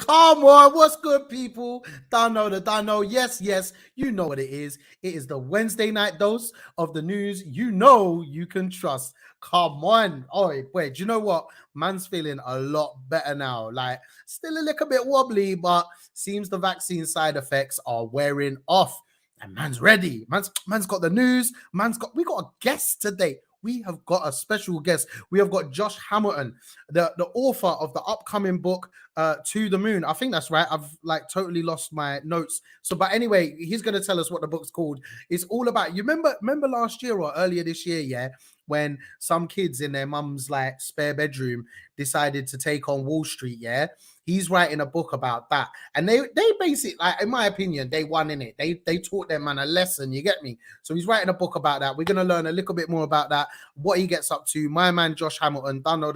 Come on, what's good, people? Dano. Yes, you know what it is. It is the Wednesday night dose of the news you know you can trust. Come on. Oh, wait, do you know what? Man's feeling a lot better now. Like, still a little bit wobbly, but seems the vaccine side effects are wearing off. And man's ready. Man's got the news. We got a guest today. We have got a special guest. We have got Josh Hamilton, the author of the upcoming book, To the Moon. I think that's right. I've like totally lost my notes. So, but anyway, he's going to tell us what the book's called. It's all about, you remember last year or earlier this year, yeah, when some kids in their mum's like spare bedroom decided to take on Wall Street, yeah? He's writing a book about that. And they basically, like, in my opinion, they won in it. They taught their man a lesson, you get me? So he's writing a book about that. We're going to learn a little bit more about that, what he gets up to. My man, Josh Hamilton, Dunno.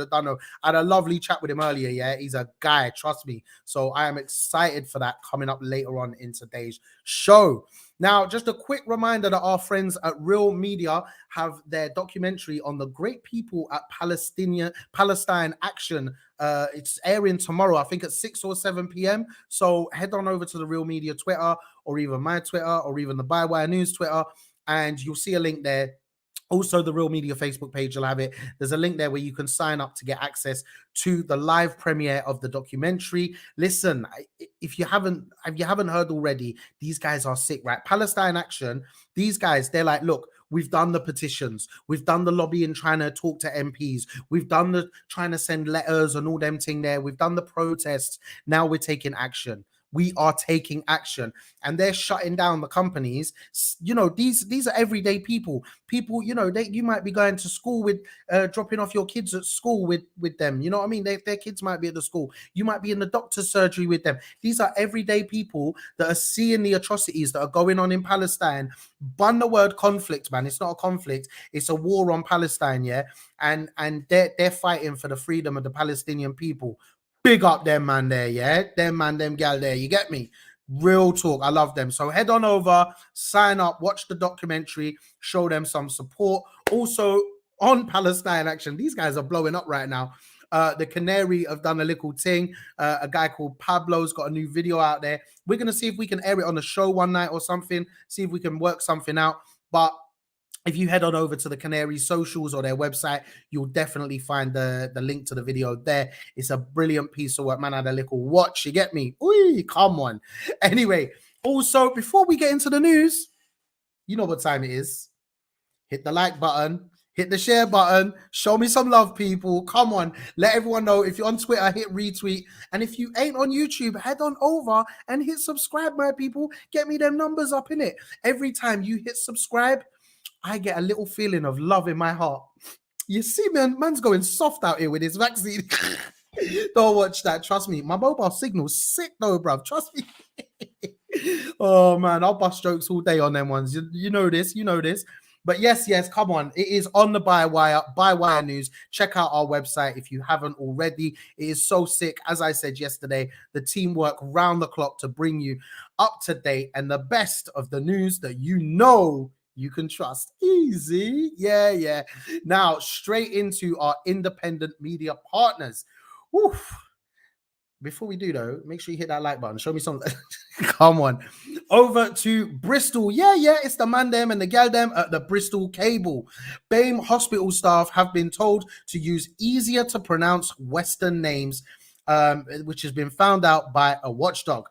I had a lovely chat with him earlier, yeah? He's a guy, trust me. So I am excited for that coming up later on in today's show. Now, just a quick reminder that our friends at Real Media have their documentary on the great people at Palestine Action. It's airing tomorrow, I think at 6 or 7 p.m. So head on over to the Real Media Twitter, or even my Twitter, or even the Bywire News Twitter, and you'll see a link there. Also, the Real Media Facebook page will have it. There's a link there where you can sign up to get access to the live premiere of the documentary. Listen, if you haven't heard already, these guys are sick, right? Palestine Action, these guys, they're like, look, we've done the petitions, we've done the lobbying trying to talk to MPs, we've done the trying to send letters and all them thing there, we've done the protests, now we're taking action. We are taking action, and they're shutting down the companies. You know, these are everyday people. People, you know, you might be going to school with, dropping off your kids at school with them. You know what I mean? Their kids might be at the school. You might be in the doctor's surgery with them. These are everyday people that are seeing the atrocities that are going on in Palestine. Bun the word conflict, man. It's not a conflict. It's a war on Palestine, yeah. And they're fighting for the freedom of the Palestinian people. Big up them man there, yeah? Them man, them gal there, you get me? Real talk, I love them. So head on over, sign up, watch the documentary, show them some support. Also, on Palestine Action, these guys are blowing up right now. The Canary have done a little thing. A guy called Pablo's got a new video out there. We're going to see if we can air it on the show one night or something, see if we can work something out. But if you head on over to the Canary socials or their website, you'll definitely find the link to the video there. It's a brilliant piece of work, man. I had a little watch, you get me? Ooh, come on. Anyway, also, before we get into the news, you know what time it is. Hit the like button, hit the share button, show me some love, people. Come on, let everyone know. If you're on Twitter, hit retweet. And if you ain't on YouTube, head on over and hit subscribe, my people. Get me them numbers up in it. Every time you hit subscribe, I get a little feeling of love in my heart. You see, man's going soft out here with his vaccine. Don't watch that. Trust me. My mobile signal's sick though, bruv. Trust me. Oh, man. I'll bust jokes all day on them ones. You know this. But yes, come on. It is on the Bywire News. Check out our website if you haven't already. It is so sick. As I said yesterday, the team work round the clock to bring you up to date and the best of the news that you know you can trust. Easy. Yeah. Now, straight into our independent media partners. Oof. Before we do, though, make sure you hit that like button. Show me some. Come on. Over to Bristol. Yeah, it's the man them and the gal them at the Bristol Cable. BAME hospital staff have been told to use easier to pronounce Western names, which has been found out by a watchdog.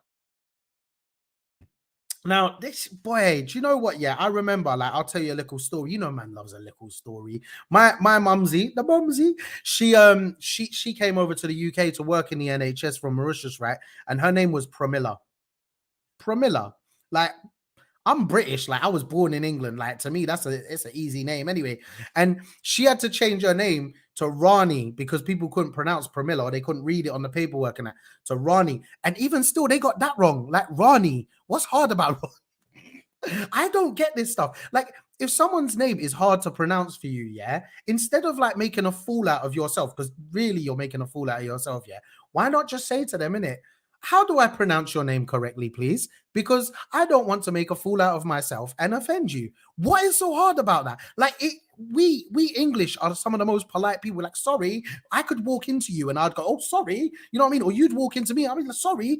Now, this boy, do you know what? Yeah, I remember, like, I'll tell you a little story. You know, man loves a little story. My mumsy, she came over to the UK to work in the NHS from Mauritius, right? And her name was Pramila. Like, I'm British, like I was born in England. Like, to me, it's an easy name anyway. And she had to change her name to Rani because people couldn't pronounce Pramila, or they couldn't read it on the paperwork and that. To Rani. And even still, they got that wrong. Like, Rani, what's hard about Rani? I don't get this stuff. Like, if someone's name is hard to pronounce for you, yeah, instead of like making a fool out of yourself, because really you're making a fool out of yourself, yeah, why not just say to them, innit? how do I pronounce your name correctly, please? Because I don't want to make a fool out of myself and offend you. What is so hard about that? Like we English are some of the most polite people. Like, sorry, I could walk into you and I'd go, oh, sorry, you know what I mean? Or you'd walk into me, I mean, sorry.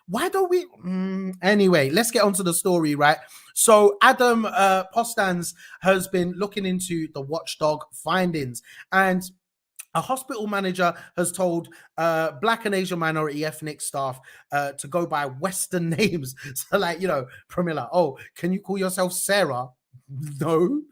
Why don't we? Anyway, let's get onto the story, right? So Adam Postans has been looking into the watchdog findings, and a hospital manager has told Black and Asian minority ethnic staff to go by Western names. So, like, Pramila, oh, can you call yourself Sarah? No.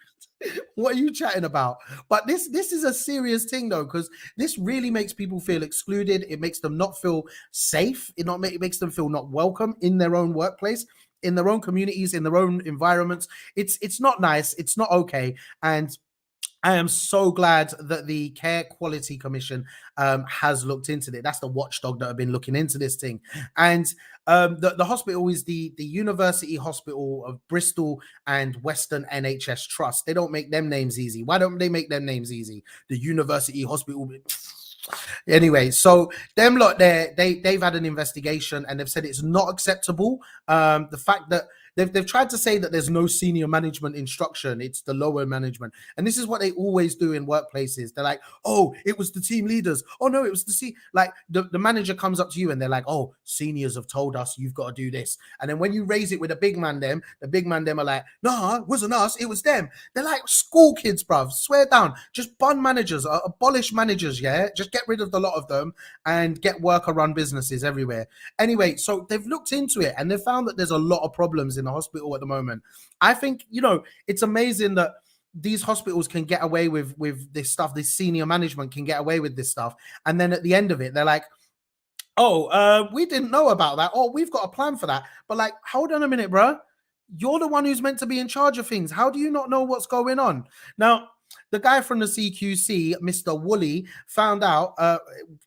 What are you chatting about? But this is a serious thing, though, because this really makes people feel excluded. It makes them not feel safe. It makes them feel not welcome in their own workplace, in their own communities, in their own environments. It's not nice. It's not okay. And I am so glad that the Care Quality Commission has looked into it. That's the watchdog that have been looking into this thing. And the hospital is the University Hospital of Bristol and Western NHS Trust. They don't make them names easy. Why don't they make them names easy? The University Hospital. Anyway, so them lot there, they've had an investigation and they've said it's not acceptable. The fact that they've tried to say that there's no senior management instruction, it's the lower management, and this is what they always do in workplaces. They're like, oh, it was the team leaders, oh no, it was like the manager comes up to you and they're like, oh, seniors have told us you've got to do this, and then when you raise it with the big man them are like, nah, it wasn't us, it was them. They're like school kids, bruv. Swear down, just bun managers, abolish managers, yeah, just get rid of the lot of them and get worker run businesses everywhere. Anyway, so they've looked into it and they've found that there's a lot of problems in the hospital at the moment. I think, it's amazing that these hospitals can get away with this stuff. This senior management can get away with this stuff. And then at the end of it, they're like, oh, we didn't know about that. Oh, we've got a plan for that. But like, hold on a minute, bro. You're the one who's meant to be in charge of things. How do you not know what's going on? Now, the guy from the CQC, Mr. Woolley, found out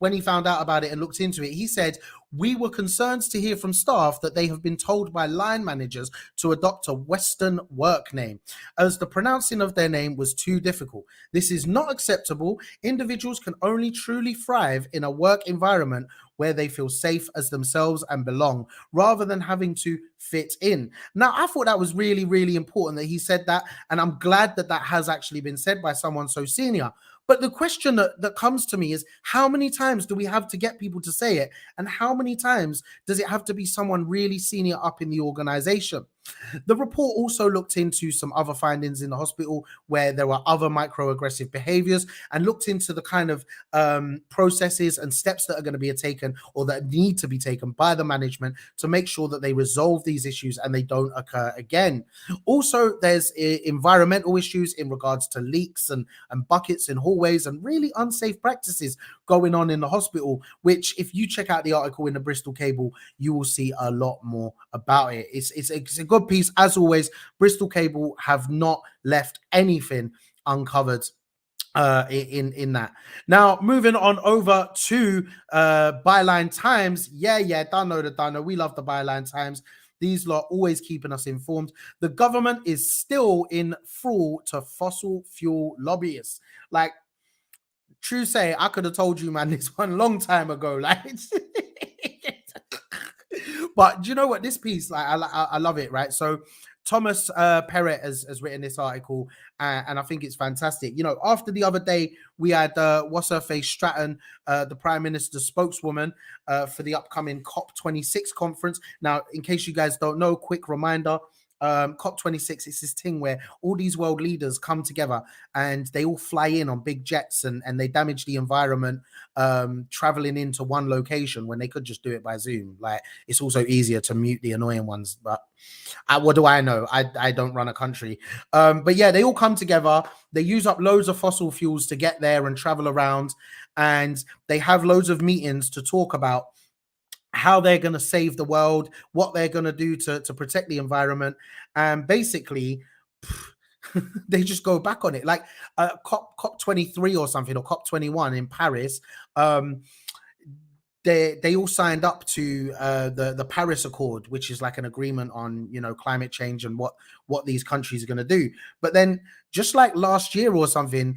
when he found out about it and looked into it, he said, we were concerned to hear from staff that they have been told by line managers to adopt a Western work name, as the pronouncing of their name was too difficult. This is not acceptable. Individuals can only truly thrive in a work environment where they feel safe as themselves and belong, rather than having to fit in. Now, I thought that was really, really important that he said that, and I'm glad that that has actually been said by someone so senior. But the question that comes to me is, how many times do we have to get people to say it? And how many times does it have to be someone really senior up in the organization? The report also looked into some other findings in the hospital where there were other microaggressive behaviors, and looked into the kind of processes and steps that are going to be taken or that need to be taken by the management to make sure that they resolve these issues and they don't occur again. Also, there's environmental issues in regards to leaks and buckets in hallways and really unsafe practices going on in the hospital, which if you check out the article in the Bristol Cable, you will see a lot more about it. It's a good piece. As always, Bristol Cable have not left anything uncovered in that. Now, moving on over to Byline Times. Yeah, Dano. We love the Byline Times. These lot always keeping us informed. The government is still in thrall to fossil fuel lobbyists. Like, true say, I could have told you, man, this one long time ago. Like, but do you know what? This piece, like, I love it, right? So Thomas Perrett has written this article, and I think it's fantastic. After the other day, we had what's her face Stratton, the Prime Minister's spokeswoman for the upcoming COP26 conference. Now, in case you guys don't know, quick reminder. COP26 is this thing where all these world leaders come together and they all fly in on big jets and they damage the environment traveling into one location when they could just do it by Zoom. Like, it's also easier to mute the annoying ones, but what do I know? I don't run a country. But yeah, they all come together. They use up loads of fossil fuels to get there and travel around, and they have loads of meetings to talk about how they're going to save the world, what they're going to do to protect the environment. And basically, they just go back on it. Like COP 23 or something, or COP 21 in Paris, they all signed up to the Paris Accord, which is like an agreement on, you know, climate change and what these countries are going to do. But then, just like last year or something,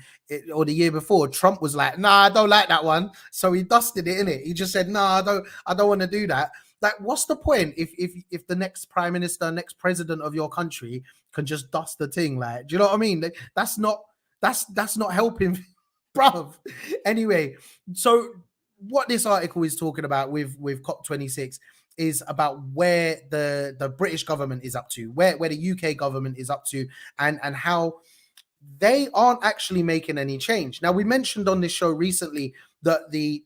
or the year before, Trump was like, "Nah, I don't like that one," so he dusted it in it. He just said, "Nah, I don't want to do that." Like, what's the point if the next prime minister, next president of your country can just dust the thing? Like, do you know what I mean? Like, that's not helping, bruv. Anyway, so what this article is talking about with COP26 is about where the British government is up to, where the UK government is up to, and how they aren't actually making any change. Now, we mentioned on this show recently that the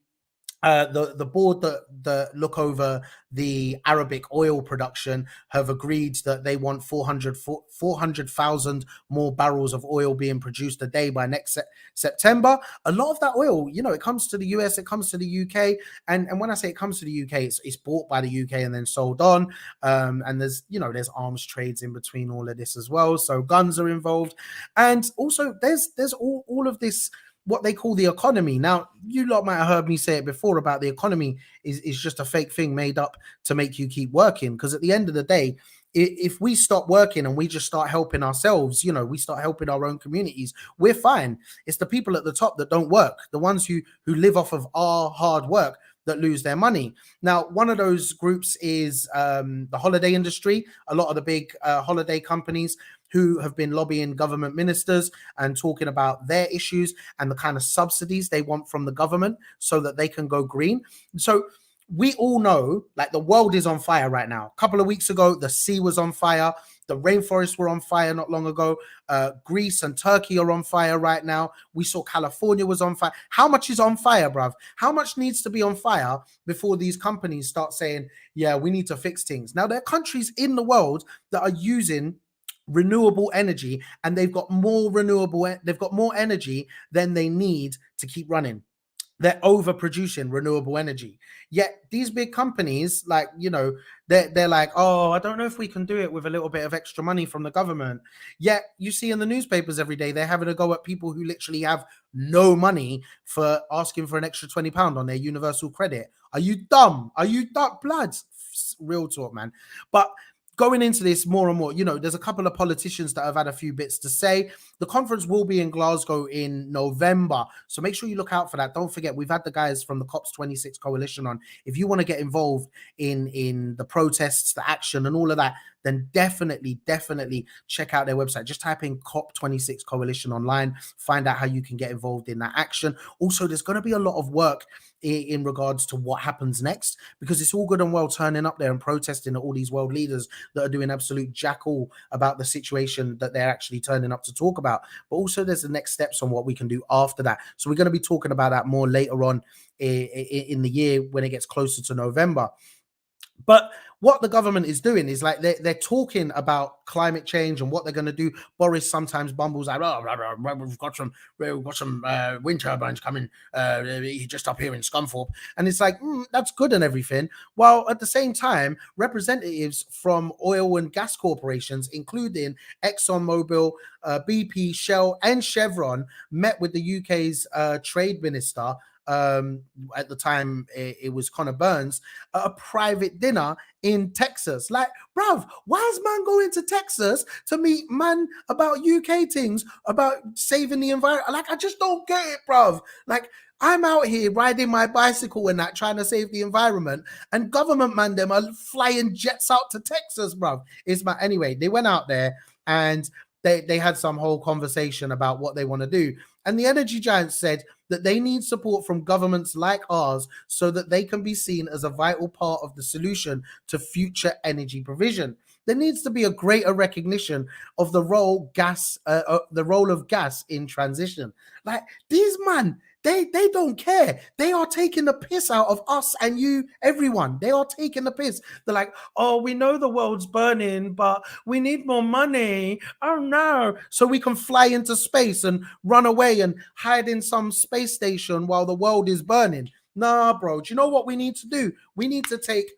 board that look over the Arabic oil production have agreed that they want 400,000 more barrels of oil being produced a day by next September. A lot of that oil, you know, it comes to the US, it comes to the UK, and when I say it comes to the UK, it's bought by the UK and then sold on. And there's, you know, there's arms trades in between all of this as well. So guns are involved, and also there's all of this, what they call the economy. Now, you lot might have heard me say it before about the economy is just a fake thing made up to make you keep working. Because at the end of the day, if we stop working and we just start helping ourselves, you know, we start helping our own communities, we're fine. It's the people at the top that don't work, the ones who live off of our hard work, that lose their money. Now, one of those groups is the holiday industry. A lot of the big holiday companies who have been lobbying government ministers and talking about their issues and the kind of subsidies they want from the government so that they can go green. So we all know, like, the world is on fire right now. A couple of weeks ago, the sea was on fire. The rainforests were on fire not long ago. Greece and Turkey are on fire right now. We saw California was on fire. How much is on fire, bruv? How much needs to be on fire before these companies start saying, yeah, we need to fix things? Now, there are countries in the world that are using renewable energy, and they've got more energy than they need to keep running. They're overproducing renewable energy. Yet these big companies, like, you know, they're like, oh, I don't know if we can do it with a little bit of extra money from the government. Yet you see in the newspapers every day, they're having a go at people who literally have no money for asking for an extra £20 on their universal credit. Are you dumb? Are you dumb? Blood. Real talk, man. But going into this more and more, you know, there's a couple of politicians that have had a few bits to say. The conference will be in Glasgow in November, so make sure you look out for that. Don't forget, we've had the guys from the COP26 coalition on. If you want to get involved in the protests, the action, and all of that, then definitely check out their website. Just type in COP26 coalition online, find out how you can get involved in that action. Also, there's going to be a lot of work in regards to what happens next, because it's all good and well turning up there and protesting at all these world leaders that are doing absolute jack all about the situation that they're actually turning up to talk about. But also there's the next steps on what we can do after that. So we're going to be talking about that more later on in the year when it gets closer to November. But what the government is doing is, like, they're talking about climate change and what they're going to do. Boris sometimes bumbles like, oh, we've got some wind turbines coming just up here in Scunthorpe. And it's like, that's good and everything. While at the same time, representatives from oil and gas corporations, including ExxonMobil, BP, Shell, and Chevron, met with the UK's trade minister. At the time, it was Connor Burns, at a private dinner in Texas. Like, bruv, why is man going to Texas to meet man about UK things, about saving the environment? Like, I just don't get it, bruv. Like, I'm out here riding my bicycle and that, trying to save the environment, and government man them are flying jets out to Texas, bruv. Anyway, they went out there and they had some whole conversation about what they want to do. And the energy giants said that they need support from governments like ours so that they can be seen as a vital part of the solution to future energy provision. There needs to be a greater recognition of the role of gas in transition. Like, these man, they don't care. They are taking the piss out of us and you, everyone. They are taking the piss. They're like, oh, we know the world's burning, but we need more money. Oh no. So we can fly into space and run away and hide in some space station while the world is burning. Nah, bro. Do you know what we need to do? We need to take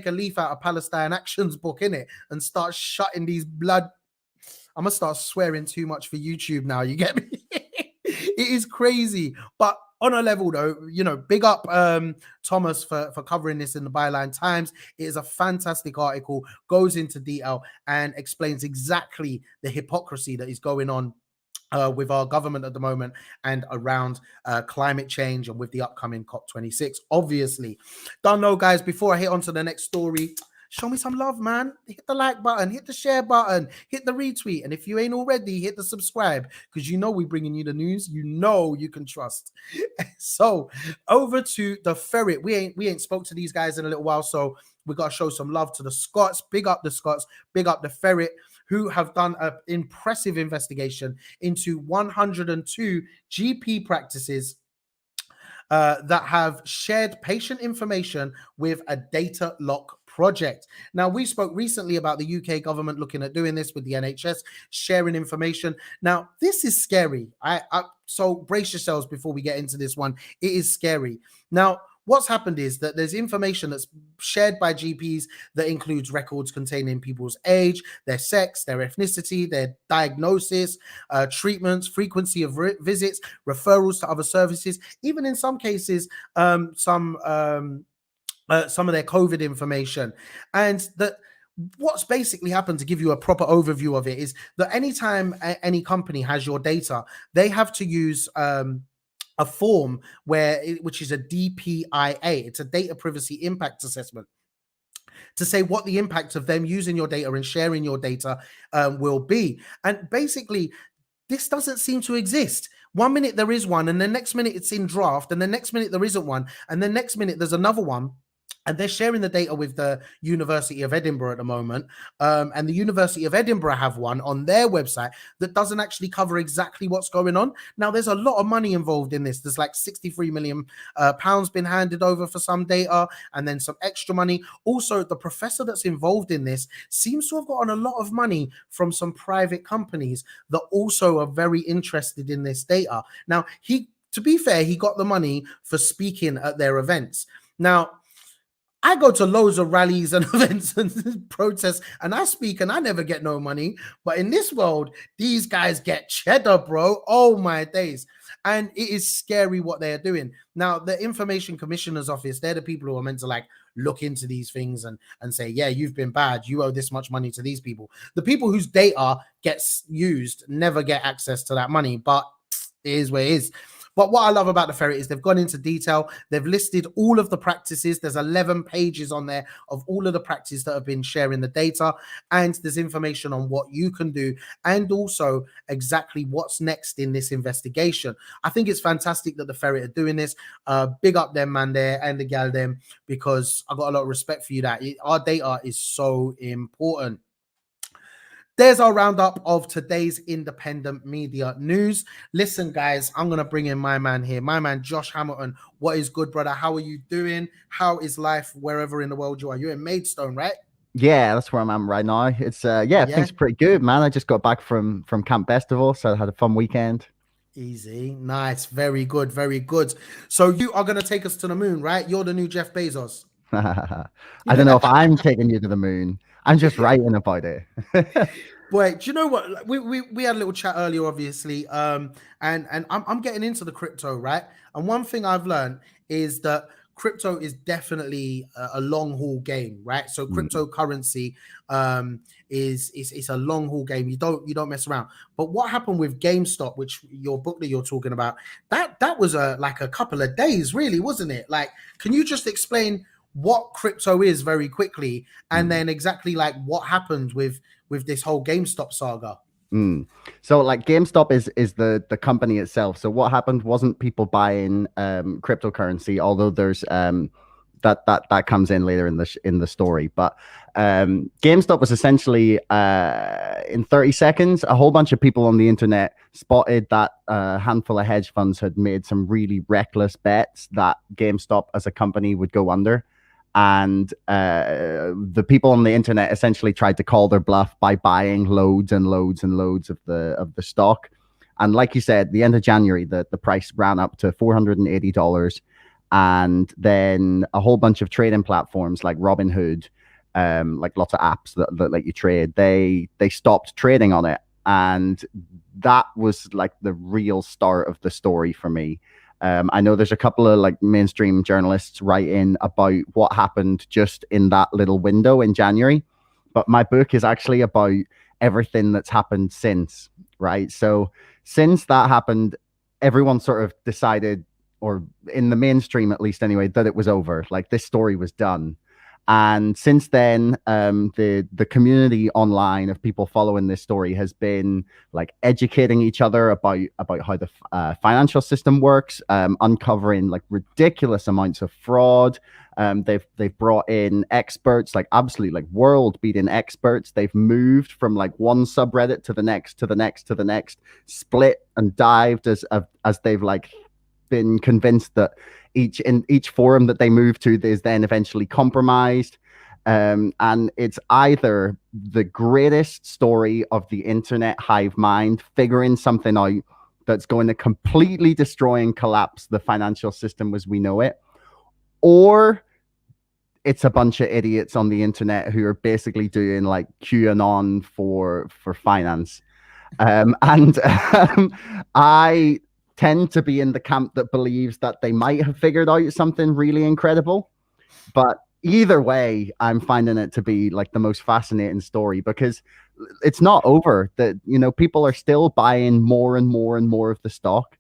a leaf out of Palestine Action's book, innit, and start shutting these blood. I'm gonna start swearing too much for YouTube now. You get me? It is crazy. But On a level though, big up Thomas for covering this in the Byline Times. It is a fantastic article, goes into detail and explains exactly the hypocrisy that is going on with our government at the moment and around climate change and with the upcoming COP26. Obviously, don't know, guys, before I hit on to the next story, show me some love, man. Hit the like button, hit the share button, hit the retweet. And if you ain't already, hit the subscribe, because we bringing you the news you can trust. So over to the Ferret. We ain't spoke to these guys in a little while, so we got to show some love to the Scots. Big up the Scots, big up the Ferret, who have done an impressive investigation into 102 GP practices that have shared patient information with a data lock project. Now, we spoke recently about the UK government looking at doing this with the NHS, sharing information. Now, this is scary. So brace yourselves before we get into this one. It is scary. Now, what's happened is that there's information that's shared by GPs that includes records containing people's age, their sex, their ethnicity, their diagnosis, treatments, frequency of visits, referrals to other services, even in some cases, some of their COVID information. And that what's basically happened, to give you a proper overview of it, is that anytime any company has your data, they have to use a form which is a DPIA. It's a data privacy impact assessment, to say what the impact of them using your data and sharing your data will be. And basically, this doesn't seem to exist. 1 minute there is one, and the next minute it's in draft, and the next minute there isn't one, and the next minute there's another one. And they're sharing the data with the University of Edinburgh at the moment. And the University of Edinburgh have one on their website that doesn't actually cover exactly what's going on. Now, there's a lot of money involved in this. There's like 63 million pounds been handed over for some data, and then some extra money. Also, the professor that's involved in this seems to have gotten a lot of money from some private companies that also are very interested in this data. Now, to be fair, he got the money for speaking at their events. Now, I go to loads of rallies and events and protests, and I speak and I never get no money. But in this world, these guys get cheddar, bro. Oh my days. And it is scary what they're doing. Now, the Information Commissioner's Office, they're the people who are meant to like look into these things and say, yeah, you've been bad. You owe this much money to these people. The people whose data gets used never get access to that money, but it is what it is. But what I love about the Ferret is they've gone into detail. They've listed all of the practices. There's 11 pages on there of all of the practices that have been sharing the data. And there's information on what you can do and also exactly what's next in this investigation. I think it's fantastic that the Ferret are doing this. Big up them, man, there, and the gal them, because I got a lot of respect for you. That our data is so important. There's our roundup of today's independent media news. Listen, guys, I'm going to bring in my man here, my man, Josh Hamilton. What is good, brother? How are you doing? How is life wherever in the world you are? You're in Maidstone, right? Yeah, that's where I'm at right now. It's things are pretty good, man. I just got back from Camp Festival, so I had a fun weekend. Easy. Nice. Very good. Very good. So you are going to take us to the moon, right? You're the new Jeff Bezos. I don't know if I'm taking you to the moon. I'm just writing about it. Boy, do you know what? We had a little chat earlier, obviously, and I'm getting into the crypto, right? And one thing I've learned is that crypto is definitely a long haul game, right? So cryptocurrency is a long haul game. You don't mess around. But what happened with GameStop, which your book that you're talking about, that was like a couple of days, really, wasn't it? Like, can you just explain what crypto is very quickly, and then exactly like what happened with this whole GameStop saga? So like GameStop is the company itself. So what happened wasn't people buying cryptocurrency, although there's that comes in later in the story. But GameStop was essentially in 30 seconds, a whole bunch of people on the internet spotted that a handful of hedge funds had made some really reckless bets that GameStop as a company would go under. And the people on the internet essentially tried to call their bluff by buying loads and loads and loads of the stock. And like you said, the end of January, the price ran up to $480. And then a whole bunch of trading platforms like Robinhood, like lots of apps that let you trade, they stopped trading on it. And that was like the real start of the story for me. I know there's a couple of like mainstream journalists writing about what happened just in that little window in January, but my book is actually about everything that's happened since, right? So since that happened, everyone sort of decided, or in the mainstream at least anyway, that it was over. Like this story was done. And since then, the community online of people following this story has been like educating each other about how the financial system works, uncovering like ridiculous amounts of fraud. They've brought in experts, like absolute like world beating experts. They've moved from like one subreddit to the next, to the next, to the next, split and dived as they've like been convinced that each forum that they move to is then eventually compromised. And it's either the greatest story of the internet hive mind figuring something out that's going to completely destroy and collapse the financial system as we know it, or it's a bunch of idiots on the internet who are basically doing like QAnon for finance. I tend to be in the camp that believes that they might have figured out something really incredible. But either way, I'm finding it to be like the most fascinating story, because it's not over. That, you know, people are still buying more and more and more of the stock,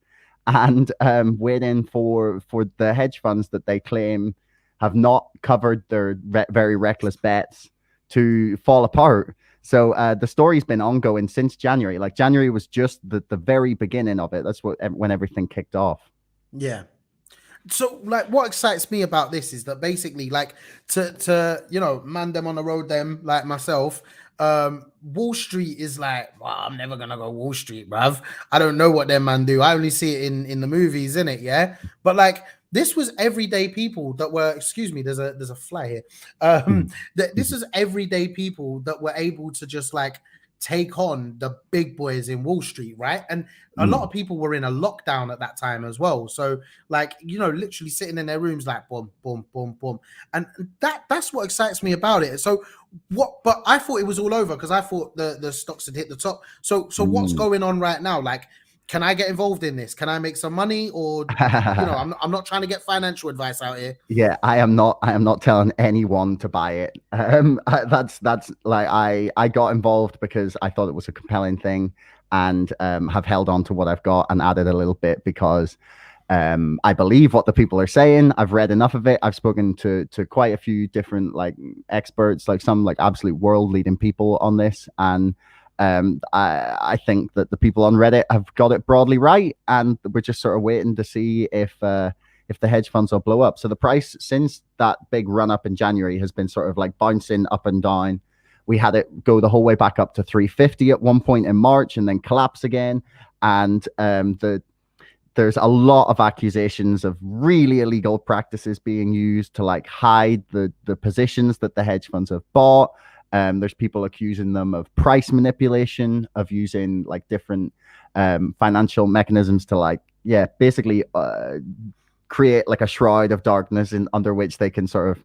and waiting for the hedge funds that they claim have not covered their very reckless bets to fall apart. So the story's been ongoing since January. Like January was just the very beginning of it. That's when everything kicked off. Yeah. So like what excites me about this is that basically like to you know, man them on the road them like myself, Wall Street is like, well, I'm never gonna go Wall Street, bruv. I don't know what them man do. I only see it in the movies, innit? Yeah. But like this was everyday people that were, excuse me, there's a fly here. This is everyday people that were able to just like take on the big boys in Wall Street, right? And a lot of people were in a lockdown at that time as well. So like, you know, literally sitting in their rooms like boom, boom, boom, boom. And that's what excites me about it. So but I thought it was all over because I thought the stocks had hit the top. So what's going on right now? Like, can I get involved in this? Can I make some money? Or you know, I'm not trying to get financial advice out here. Yeah, I am not telling anyone to buy it. That's like I got involved because I thought it was a compelling thing, and have held on to what I've got and added a little bit because I believe what the people are saying. I've read enough of it. I've spoken to quite a few different like experts, like some like absolute world leading people on this, and I think that the people on Reddit have got it broadly right, and we're just sort of waiting to see if the hedge funds will blow up. So the price since that big run up in January has been sort of like bouncing up and down. We had it go the whole way back up to 350 at one point in March and then collapse again. And there's a lot of accusations of really illegal practices being used to like hide the positions that the hedge funds have bought. There's people accusing them of price manipulation, of using like different financial mechanisms to like, yeah, basically create like a shroud of darkness under which they can sort of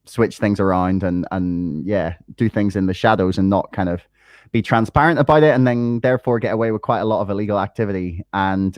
switch things around and yeah, do things in the shadows and not kind of be transparent about it, and then therefore get away with quite a lot of illegal activity. And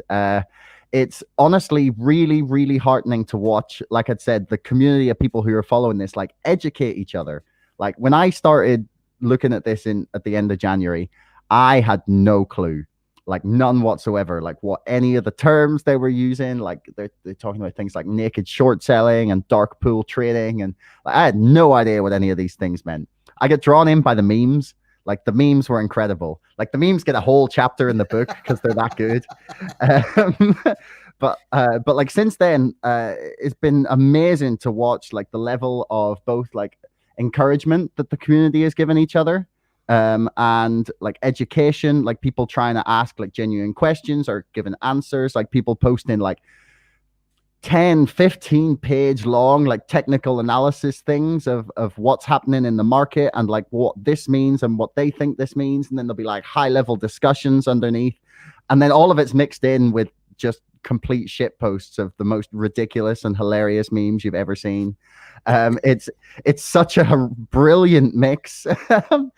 it's honestly really, really heartening to watch. Like I said, the community of people who are following this, like, educate each other. Like when I started looking at this at the end of January, I had no clue, like none whatsoever, like what any of the terms they were using. Like they're talking about things like naked short selling and dark pool trading. And like, I had no idea what any of these things meant. I get drawn in by the memes. Like the memes were incredible. Like the memes get a whole chapter in the book because they're that good. But like since then, it's been amazing to watch like the level of both like encouragement that the community is giving each other, and like education, like people trying to ask like genuine questions or giving answers, like people posting like 10-15 page long like technical analysis things of what's happening in the market and like what this means and what they think this means, and then there'll be like high level discussions underneath, and then all of it's mixed in with just complete shit posts of the most ridiculous and hilarious memes you've ever seen. It's such a brilliant mix. I think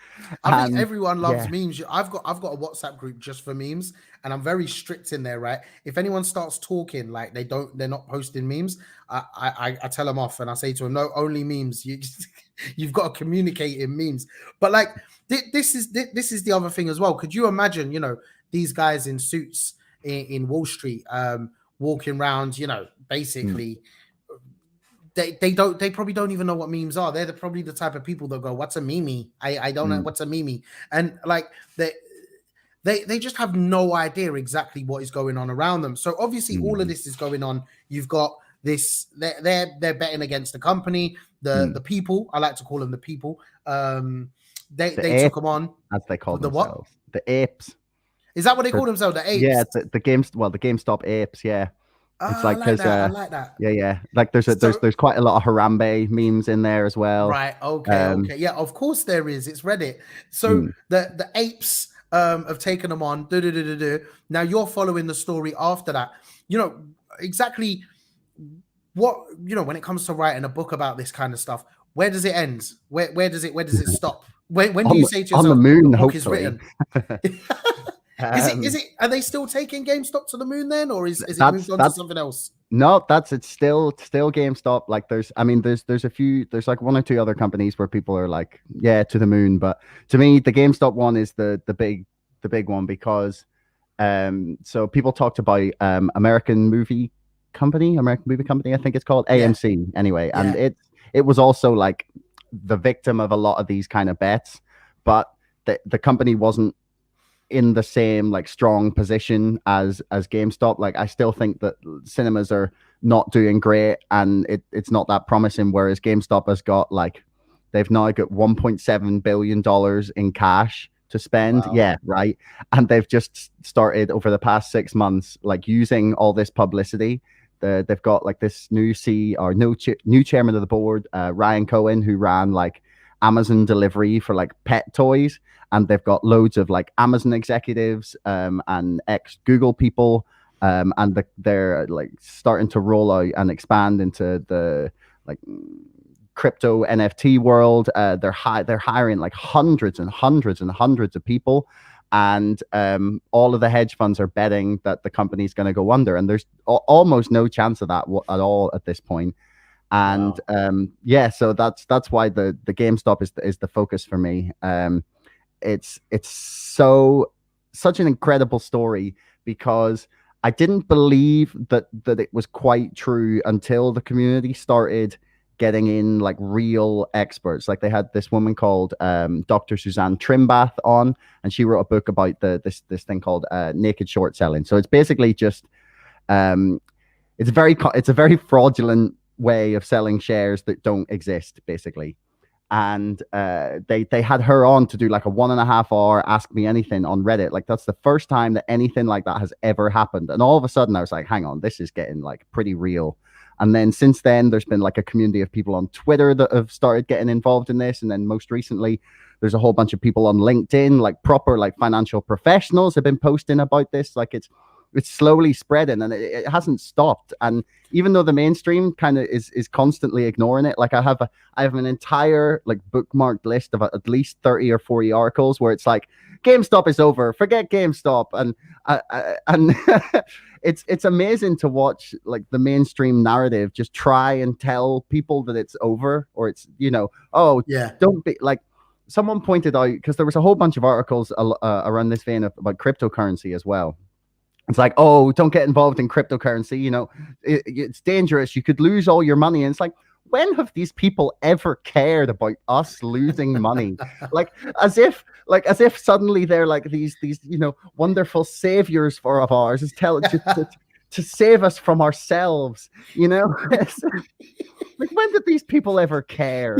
And everyone loves yeah. memes. I've got a WhatsApp group just for memes, and I'm very strict in there, right? If anyone starts talking like they're not posting memes, I tell them off and I say to them, no, only memes. You've got to communicate in memes. But like this is the other thing as well. Could you imagine, these guys in suits in Wall Street, walking around, basically they probably don't even know what memes are. They're probably the type of people that go, what's a meme? I don't know what's a meme. And like they just have no idea exactly what is going on around them. So obviously all of this is going on. You've got this, they're betting against the company, the people. I like to call them the people. They took them on, as they call the what? themselves, the apes. Is that what they call themselves? The apes? Yeah, the GameStop apes. Yeah, it's I like like because that. I like that. yeah. Like there's quite a lot of Harambe memes in there as well. Right. Okay. Yeah. Of course there is. It's Reddit. So the apes have taken them on. Now you're following the story after that. Exactly what when it comes to writing a book about this kind of stuff. Where does it end? Where does it stop? When do you say to yourself, on the moon, a book hopefully. is written? Is it? Are they still taking GameStop to the moon then, or is it moved on to something else? No, it's still GameStop. Like there's like one or two other companies where people are like, yeah, to the moon. But to me, the GameStop one is the big one because so people talked about American movie company, I think it's called AMC anyway. And it was also like the victim of a lot of these kind of bets, but the company wasn't in the same like strong position as GameStop. Like I still think that cinemas are not doing great and it's not that promising, whereas GameStop has got like they've now got $1.7 billion in cash to spend. Wow. Yeah, right. And they've just started over the past 6 months like using all this publicity. They've got like this new new chairman of the board, Ryan Cohen, who ran like Amazon delivery for like pet toys, and they've got loads of like Amazon executives and ex Google people, and they're like starting to roll out and expand into the like crypto NFT world. They're hiring like hundreds and hundreds and hundreds of people, and all of the hedge funds are betting that the company's going to go under, and there's almost no chance of that at all at this point. And wow. So that's why the GameStop is the focus for me. It's such an incredible story because I didn't believe that it was quite true until the community started getting in like real experts. Like they had this woman called Dr. Suzanne Trimbath on, and she wrote a book about this thing called naked short selling. So it's basically just it's a very fraudulent way of selling shares that don't exist, basically. And they had her on to do like a 1.5 hour Ask Me Anything on Reddit. Like that's the first time that anything like that has ever happened. And all of a sudden I was like, hang on, this is getting like pretty real. And then since then, there's been like a community of people on Twitter that have started getting involved in this. And then most recently, there's a whole bunch of people on LinkedIn, like proper like financial professionals have been posting about this. Like it's slowly spreading and it hasn't stopped. And even though the mainstream kind of is constantly ignoring it, like I have an entire like bookmarked list of at least 30 or 40 articles where it's like GameStop is over, forget GameStop, and it's amazing to watch like the mainstream narrative just try and tell people that it's over, or it's don't be like. Someone pointed out, because there was a whole bunch of articles around this vein about cryptocurrency as well. It's like, oh, don't get involved in cryptocurrency. It's dangerous. You could lose all your money. And it's like, when have these people ever cared about us losing money? like as if suddenly they're like these wonderful saviors of ours, is to save us from ourselves. Like, when did these people ever care?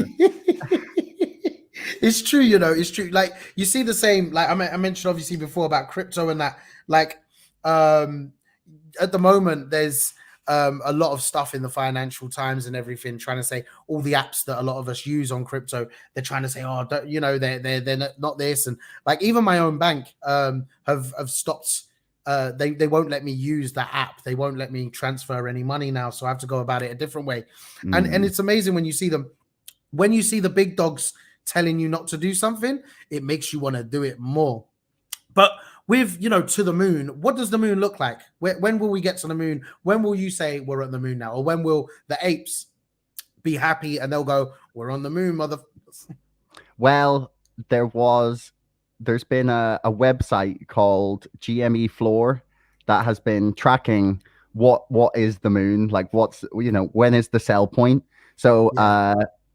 It's true, it's true. Like you see the same, like I mentioned obviously before about crypto and that, like at the moment there's a lot of stuff in the Financial Times and everything trying to say all the apps that a lot of us use on crypto, they're trying to say, oh, they're not this, and like even my own bank have stopped they won't let me use that app. They won't let me transfer any money now, so I have to go about it a different way. And it's amazing when you see them, when you see the big dogs telling you not to do something, it makes you want to do it more. But with, to the moon, what does the moon look like? When will we get to the moon? When will you say we're on the moon now? Or when will the apes be happy and they'll go, we're on the moon, motherfuckers? Well, there's been a website called GME Floor that has been tracking what is the moon, like what's, when is the sell point. So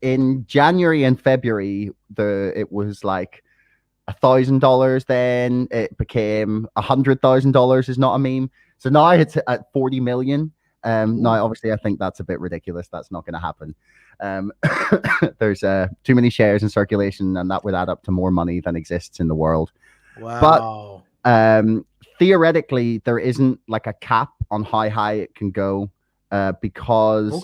in January and February, it was like $1,000. Then it became $100,000 is not a meme. So now it's at 40 million. Now, obviously, I think that's a bit ridiculous. That's not going to happen. There's too many shares in circulation, and that would add up to more money than exists in the world. Wow. But theoretically, there isn't like a cap on how high it can go because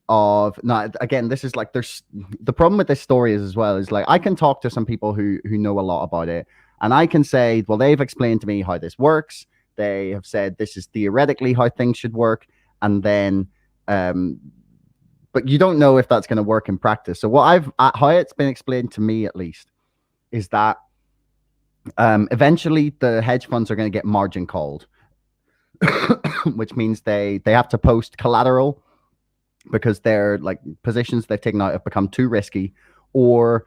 of now. Again, this is like there's the problem with this story is as well is like I can talk to some people who know a lot about it, and I can say, well, they've explained to me how this works. They have said this is theoretically how things should work, and then but you don't know if that's going to work in practice. So how it's been explained to me, at least, is that eventually the hedge funds are going to get margin called, which means they have to post collateral because their like positions they've taken out have become too risky, or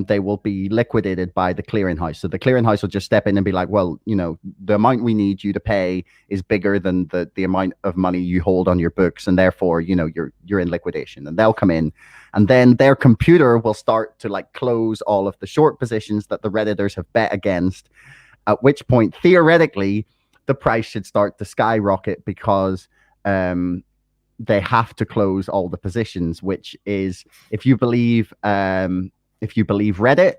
they will be liquidated by the clearinghouse. So the clearinghouse will just step in and be like, well, the amount we need you to pay is bigger than the amount of money you hold on your books, and therefore, you're in liquidation. And they'll come in, and then their computer will start to like close all of the short positions that the Redditors have bet against, at which point, theoretically, the price should start to skyrocket because they have to close all the positions, which is, if you believe Reddit,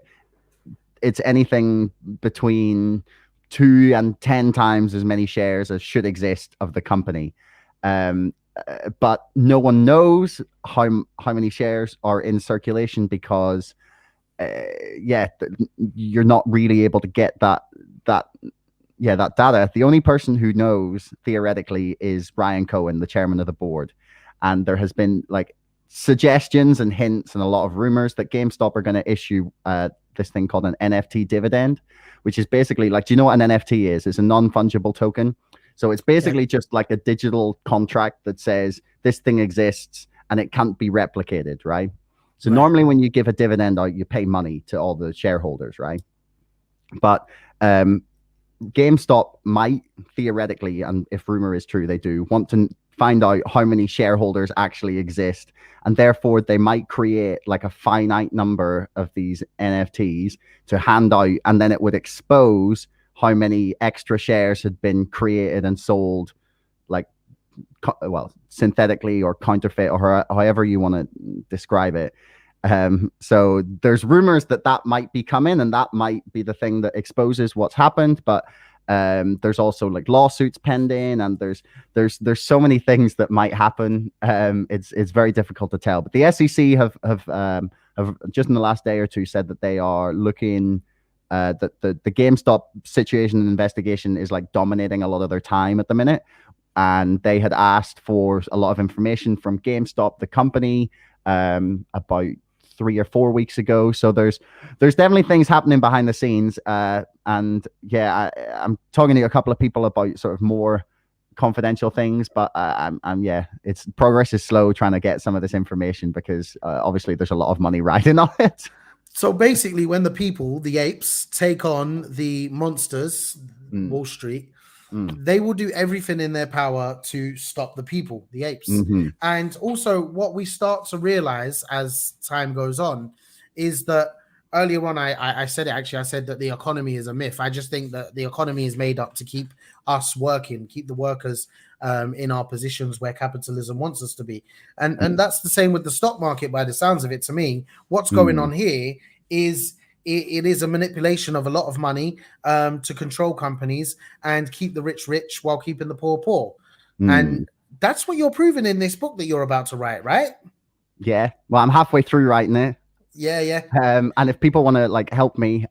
it's anything between 2 and 10 times as many shares as should exist of the company. But no one knows how many shares are in circulation because, you're not really able to get that data. The only person who knows theoretically is Ryan Cohen, the chairman of the board. And there has been like suggestions and hints and a lot of rumors that GameStop are going to issue this thing called an NFT dividend, which is basically like, do you know what an NFT is? It's a non-fungible token. So it's basically just like a digital contract that says this thing exists and it can't be replicated, right? So normally when you give a dividend out, you pay money to all the shareholders, right? But GameStop might theoretically, and if rumor is true, they do want to find out how many shareholders actually exist, and therefore they might create like a finite number of these NFTs to hand out, and then it would expose how many extra shares had been created and sold, like, well, synthetically or counterfeit or however you want to describe it. So there's rumors that might be coming, and that might be the thing that exposes what's happened. But there's also like lawsuits pending, and there's so many things that might happen. It's very difficult to tell. But the SEC have just in the last day or two said that they are looking. That the GameStop situation and investigation is like dominating a lot of their time at the minute, and they had asked for a lot of information from GameStop, the company, about 3 or 4 weeks ago. So there's definitely things happening behind the scenes. And yeah, I'm talking to a couple of people about sort of more confidential things, but it's progress is slow trying to get some of this information because obviously there's a lot of money riding on it. So basically, when the people, the apes, take on the monsters, Wall Street, they will do everything in their power to stop the people, the apes. And also what we start to realize as time goes on is that earlier on, I said it actually, I said that the economy is a myth. I just think that the economy is made up to keep us working, keep the workers in our positions where capitalism wants us to be. And that's the same with the stock market by the sounds of it to me. What's going on here is it is a manipulation of a lot of money to control companies and keep the rich rich while keeping the poor poor. And that's what you're proving in this book that you're about to write, right? Yeah. Well, I'm halfway through writing it. Yeah. And if people want to like help me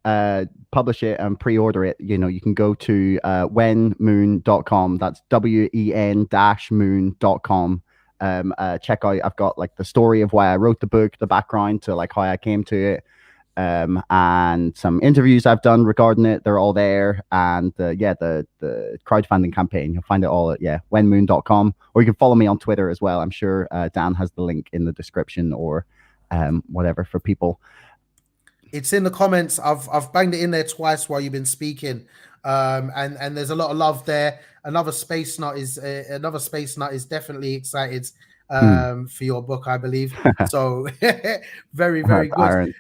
publish it and pre-order it, you can go to wenmoon.com. That's wen-moon.com. Check out, I've got like the story of why I wrote the book, the background to like how I came to it, and some interviews I've done regarding it. They're all there. And the crowdfunding campaign, you'll find it all at wenmoon.com, or you can follow me on Twitter as well. I'm sure Dan has the link in the description, or whatever for people. It's in the comments. I've banged it in there twice while you've been speaking. And there's a lot of love there. Another space nut is definitely excited for your book, I believe. So very, very good. Aaron.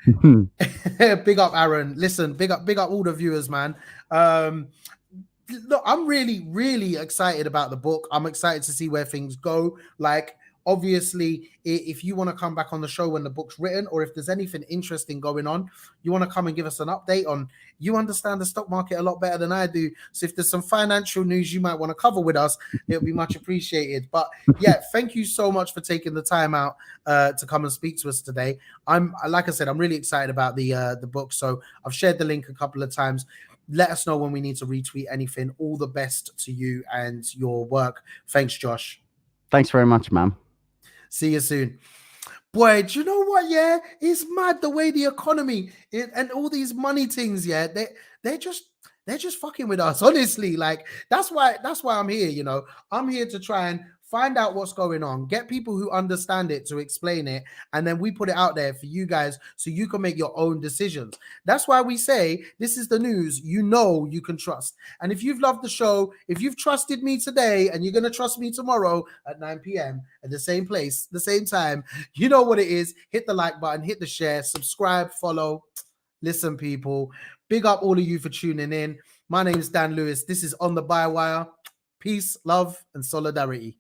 Big up, Aaron. Listen, big up all the viewers, man. Look, I'm really, really excited about the book. I'm excited to see where things go. Like, obviously, if you want to come back on the show when the book's written, or if there's anything interesting going on, you want to come and give us an update on, you understand the stock market a lot better than I do. So if there's some financial news you might want to cover with us, it'll be much appreciated. But yeah, thank you so much for taking the time out to come and speak to us today. Like I said, I'm really excited about the book. So I've shared the link a couple of times. Let us know when we need to retweet anything. All the best to you and your work. Thanks, Josh. Thanks very much, man. See you soon. Boy, do you know what? Yeah, it's mad the way the economy and all these money things. Yeah, they're just fucking with us. Honestly, like that's why I'm here. I'm here to try and find out what's going on, get people who understand it to explain it, and then we put it out there for you guys so you can make your own decisions. That's why we say this is the news you can trust. And if you've loved the show, if you've trusted me today and you're going to trust me tomorrow at 9 p.m. at the same place, the same time, you know what it is. Hit the like button, hit the share, subscribe, follow. Listen, people, big up all of you for tuning in. My name is Dan Lewis. This is On the Bywire. Peace, love, and solidarity.